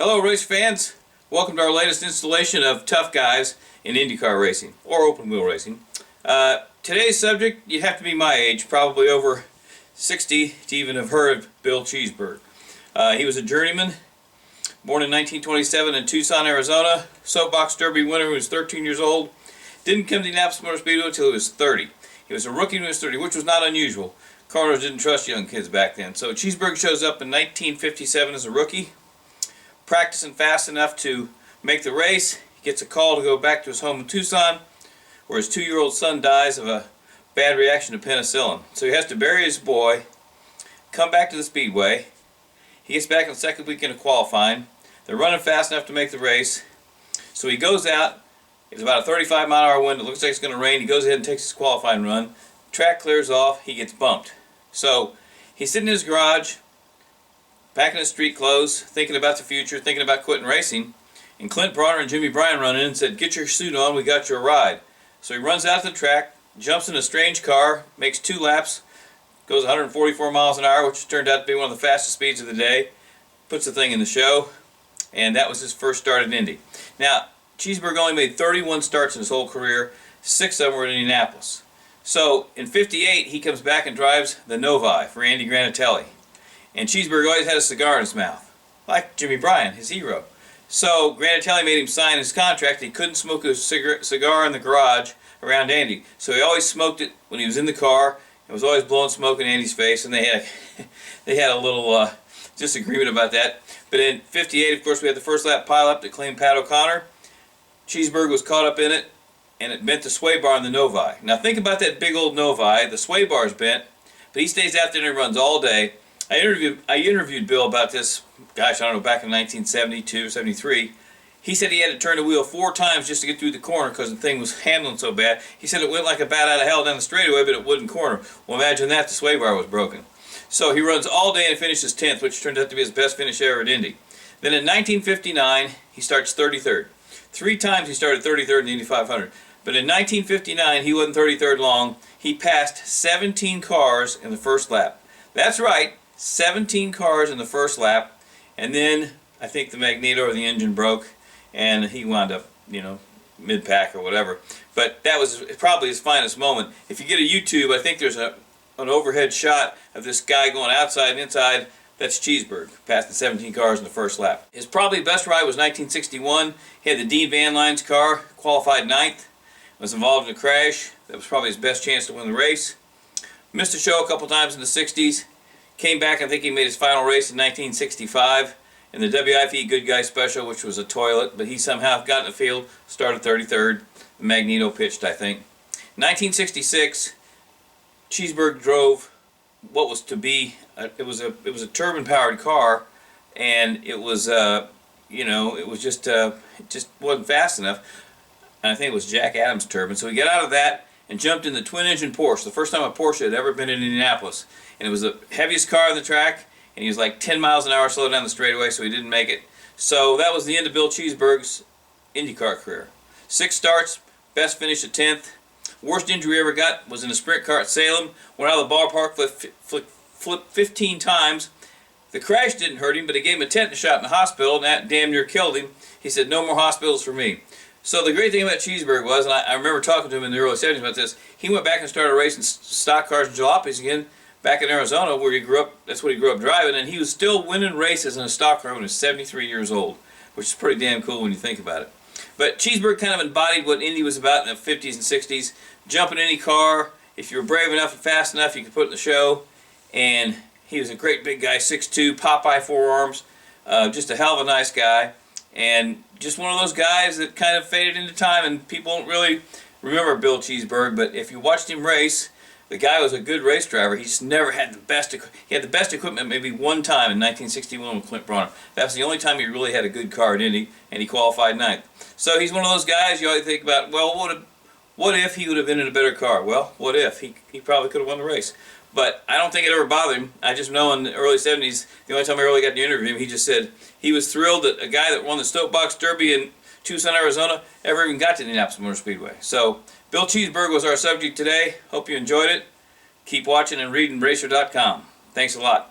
Hello race fans, welcome to our latest installation of Tough Guys in IndyCar racing, or open wheel racing. Today's subject, you'd have to be my age, probably over 60 to even have heard of Bill Cheesbourg. He was a journeyman, born in 1927 in Tucson, Arizona, soapbox derby winner when he was 13 years old. Didn't come to Indianapolis Motor Speedway until he was 30. He was a rookie when he was 30, which was not unusual. Cars didn't trust young kids back then. So Cheesbourg shows up in 1957 as a rookie, practicing fast enough to make the race. He gets a call to go back to his home in Tucson, where his 2-year-old son dies of a bad reaction to penicillin. So he has to bury his boy, come back to the speedway. He gets back on the second weekend of qualifying. They're running fast enough to make the race. So he goes out. It's about a 35-mile-an-hour wind. It looks like it's going to rain. He goes ahead and takes his qualifying run. Track clears off. He gets bumped. So he's sitting in his garage, back in his street clothes, thinking about the future, thinking about quitting racing. And Clint Bronner and Jimmy Bryan run in and said, "Get your suit on, we got you a ride." So he runs out to the track, jumps in a strange car, makes 2 laps, goes 144 miles an hour, which turned out to be one of the fastest speeds of the day, puts the thing in the show, and that was his first start at Indy. Now, Cheesbourg only made 31 starts in his whole career, 6 of them were in Indianapolis. So in '58, he comes back and drives the Novi for Andy Granatelli. And Cheesbourg always had a cigar in his mouth, like Jimmy Bryan, his hero. So Granatelli made him sign his contract. He couldn't smoke a cigar in the garage around Andy. So he always smoked it when he was in the car. It was always blowing smoke in Andy's face, and they had a little disagreement about that. But in '58, of course, we had the first lap pileup that claimed Pat O'Connor. Cheesbourg was caught up in it, and it bent the sway bar in the Novi. Now think about that big old Novi. The sway bar's bent, but he stays out there and runs all day. I interviewed Bill about this, gosh, I don't know, back in 1972, 73. He said he had to turn the wheel 4 times just to get through the corner because the thing was handling so bad. He said it went like a bat out of hell down the straightaway, but it wouldn't corner. Well, imagine that, the sway bar was broken. So he runs all day and finishes 10th, which turned out to be his best finish ever at Indy. Then in 1959, he starts 33rd. 3 times he started 33rd in the Indy 500. But in 1959, he wasn't 33rd long. He passed 17 cars in the first lap. That's right, 17 cars in the first lap. And then I think the magneto or the engine broke, and he wound up, mid-pack or whatever. But that was probably his finest moment. If you get a YouTube, I think there's an overhead shot of this guy going outside and inside. That's Cheesbourg, passing 17 cars in the first lap. His probably best ride was 1961. He had the Dean Van Lines car, qualified 9th. Was involved in a crash. That was probably his best chance to win the race. Missed a show a couple times in the 60s. Came back, I think he made his final race in 1965 in the WIP Good Guy Special, which was a toilet, but he somehow got in the field, started 33rd. The magneto pitched, I think. 1966, Cheesbourg drove what was to be it was a turbine-powered car, and it was it just wasn't fast enough. And I think it was Jack Adams' turbine. So he got out of that and jumped in the twin-engine Porsche, the first time a Porsche had ever been in Indianapolis. And it was the heaviest car on the track, and he was like 10 miles an hour slow down the straightaway, so he didn't make it. So that was the end of Bill Cheesbourg's IndyCar career. 6 starts, best finish at 10th. Worst injury he ever got was in a sprint car at Salem. Went out of the ballpark, flipped 15 times. The crash didn't hurt him, but it gave him a tetanus shot in the hospital, and that damn near killed him. He said, "No more hospitals for me." So the great thing about Cheesbourg was, and I remember talking to him in the early 70s about this, he went back and started racing stock cars and jalopies again back in Arizona, where he grew up. That's what he grew up driving, and he was still winning races in a stock car when he was 73 years old, which is pretty damn cool when you think about it. But Cheesbourg kind of embodied what Indy was about in the 50s and 60s. Jump in any car. If you were brave enough and fast enough, you could put it in the show. And he was a great big guy, 6'2", Popeye forearms, just a hell of a nice guy. And just one of those guys that kind of faded into time, and people don't really remember Bill Cheesbourg, but if you watched him race, the guy was a good race driver. He just never had the best. He had the best equipment maybe one time in 1961 with Clint Bronner. That was the only time he really had a good car at Indy, and he qualified 9th. So he's one of those guys you always think about, well, what if he would have been in a better car? Well, what if? He probably could have won the race. But I don't think it ever bothered him. I just know in the early 70s, the only time I really got to interview him, he just said he was thrilled that a guy that won the Soapbox Derby in Tucson, Arizona, ever even got to the Indianapolis Motor Speedway. So Bill Cheesbourg was our subject today. Hope you enjoyed it. Keep watching and reading RACER.com. Thanks a lot.